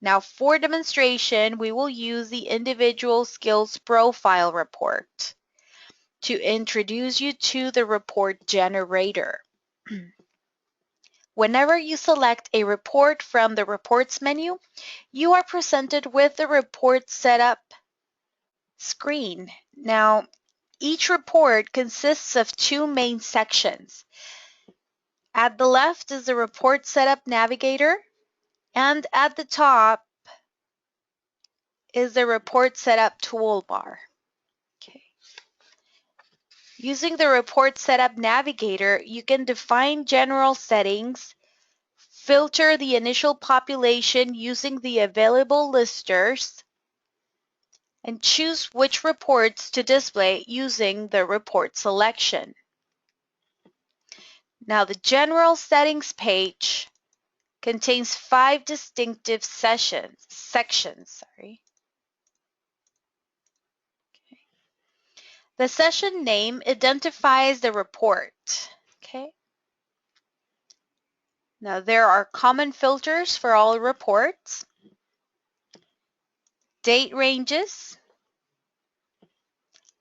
Now for demonstration, we will use the individual skills profile report to introduce you to the report generator. Whenever you select a report from the Reports menu, you are presented with the report setup screen. Now, each report consists of two main sections. At the left is the Report Setup Navigator, and at the top is the Report Setup Toolbar. Okay. Using the Report Setup Navigator, you can define general settings, filter the initial population using the available listers, and choose which reports to display using the report selection. Now, the General Settings page contains 5 distinctive sections. The session name identifies the report. Okay. Now, there are common filters for all reports, date ranges,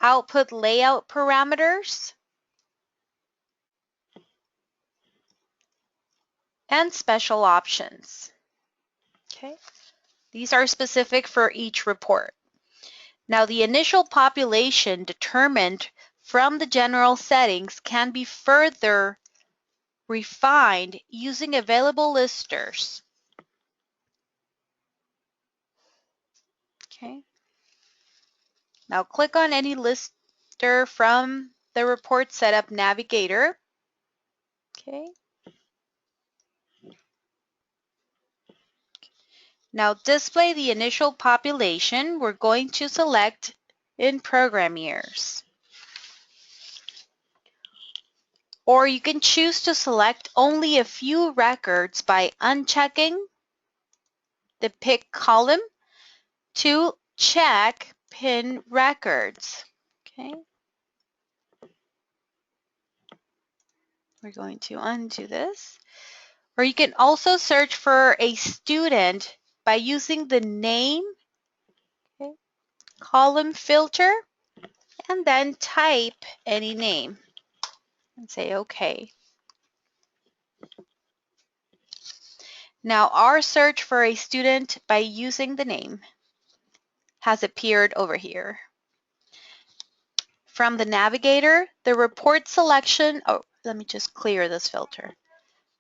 output layout parameters, and special options. Okay. These are specific for each report. Now, the initial population determined from the general settings can be further refined using available listers. Okay. Now, click on any lister from the Report Setup Navigator. Okay. Now, display the initial population. We're going to select in program years. Or you can choose to select only a few records by unchecking the pick column to check pin records. Okay. We're going to undo this. Or you can also search for a student by using the name, okay, column filter, and then type any name and say OK. Now our search for a student by using the name has appeared over here. From the Navigator, the report selection, let me just clear this filter.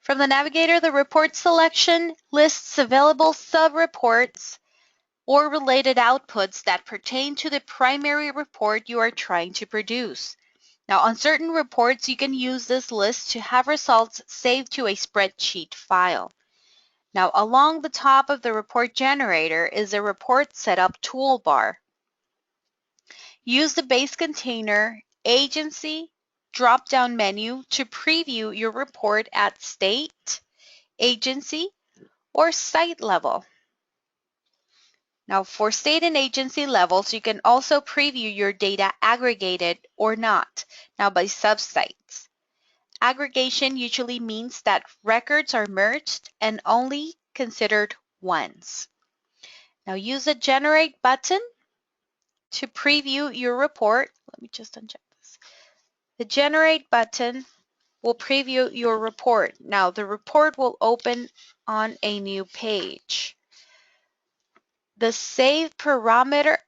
From the Navigator, the report selection lists available sub-reports or related outputs that pertain to the primary report you are trying to produce. Now, on certain reports, you can use this list to have results saved to a spreadsheet file. Now, along the top of the report generator is a report setup toolbar. Use the base container agency drop-down menu to preview your report at state, agency, or site level. Now, for state and agency levels, you can also preview your data aggregated or not, now by subsites. Aggregation usually means that records are merged and only considered once. Now, use the Generate button to preview your report. Let me just uncheck this. The Generate button will preview your report. Now, the report will open on a new page. The Save Parameter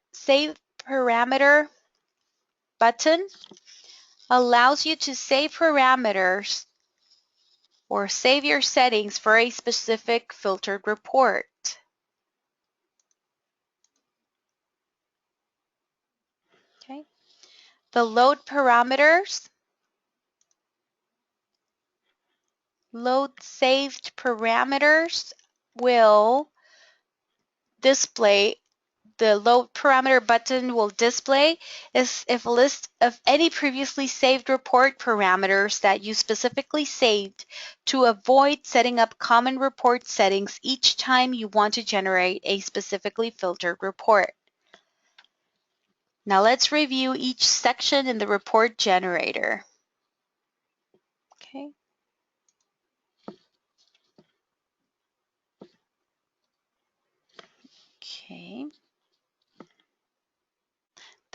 button allows you to save parameters or save your settings for a specific filtered report. Okay. The Load saved parameters will display. The Load Parameter button will display if a list of any previously saved report parameters that you specifically saved to avoid setting up common report settings each time you want to generate a specifically filtered report. Now let's review each section in the report generator. Okay.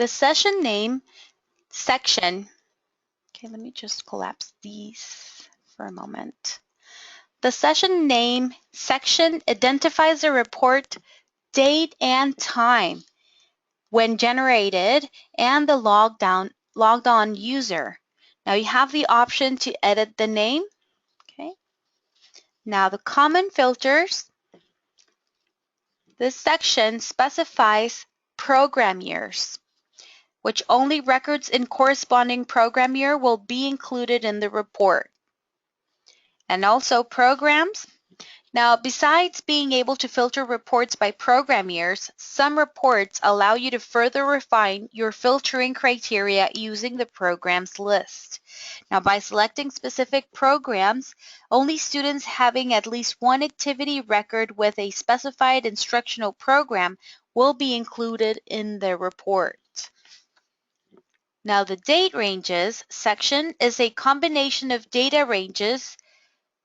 The session name section, okay, let me just collapse these for a moment. The session name section identifies the report date and time when generated and the logged on user. Now you have the option to edit the name. Okay. Now the common filters. This section specifies program years, which only records in corresponding program year will be included in the report. And also programs. Now, besides being able to filter reports by program years, some reports allow you to further refine your filtering criteria using the programs list. Now, by selecting specific programs, only students having at least one activity record with a specified instructional program will be included in the report. Now, the date ranges section is a combination of data ranges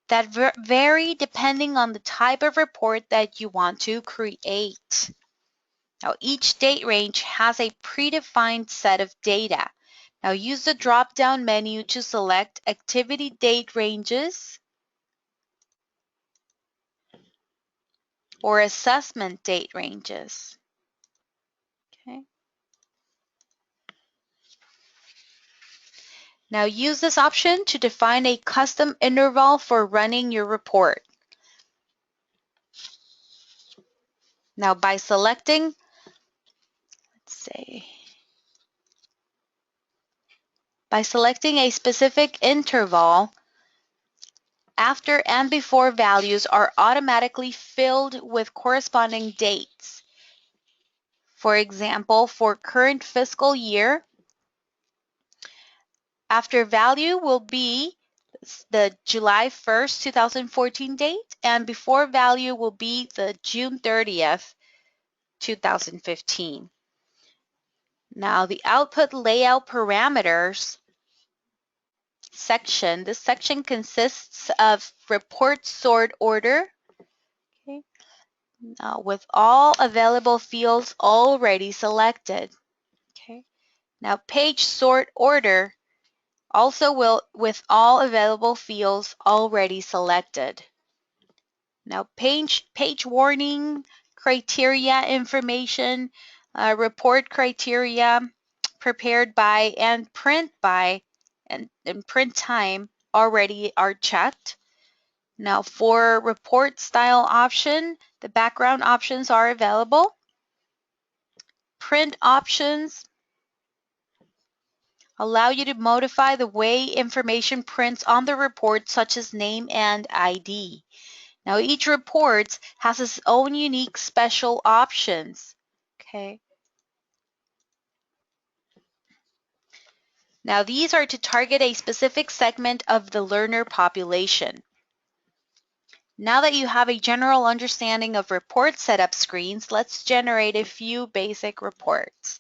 that vary depending on the type of report that you want to create. Now, each date range has a predefined set of data. Now, use the drop-down menu to select activity date ranges or assessment date ranges. Okay. Now, use this option to define a custom interval for running your report. Now, by selecting, by selecting a specific interval, after and before values are automatically filled with corresponding dates. For example, for current fiscal year, after value will be the July 1st, 2014 date, and before value will be the June 30th, 2015. Now, the output layout parameters section, this section consists of report sort order, okay, with all available fields already selected. Okay. Now, page sort order also will with all available fields already selected. Now, page warning, criteria information, report criteria, prepared by and print by, and print time already are checked. Now, for report style option, the background options are available. Print options allow you to modify the way information prints on the report, such as name and ID. Now, each report has its own unique special options. Okay. Now, these are to target a specific segment of the learner population. Now that you have a general understanding of report setup screens, let's generate a few basic reports.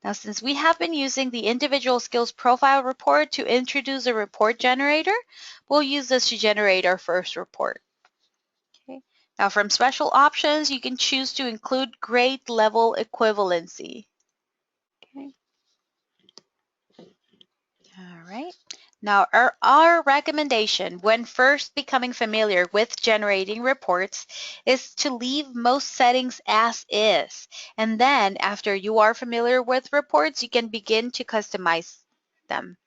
Now, since we have been using the individual skills profile report to introduce a report generator, we'll use this to generate our first report. Okay. Now, from special options, you can choose to include grade level equivalency. Okay. All right. Now, our recommendation when first becoming familiar with generating reports is to leave most settings as is. And then after you are familiar with reports, you can begin to customize them.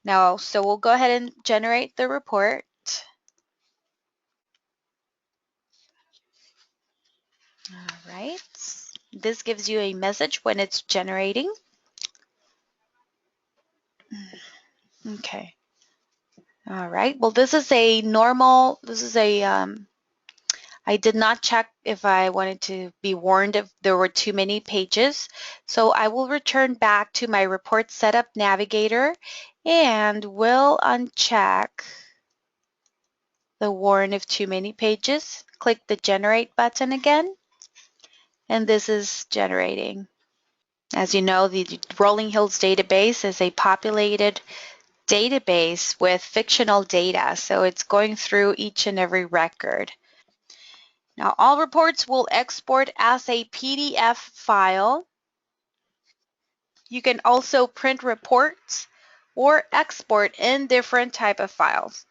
Now, so we'll go ahead and generate the report. All right. This gives you a message when it's generating. Okay. All right. Well, this is a normal, I did not check if I wanted to be warned if there were too many pages. So I will return back to my report setup navigator and will uncheck the warn if too many pages. Click the generate button again, and this is generating. As you know, the Rolling Hills database is a populated database with fictional data, so it's going through each and every record. Now, all reports will export as a PDF file. You can also print reports or export in different type of files.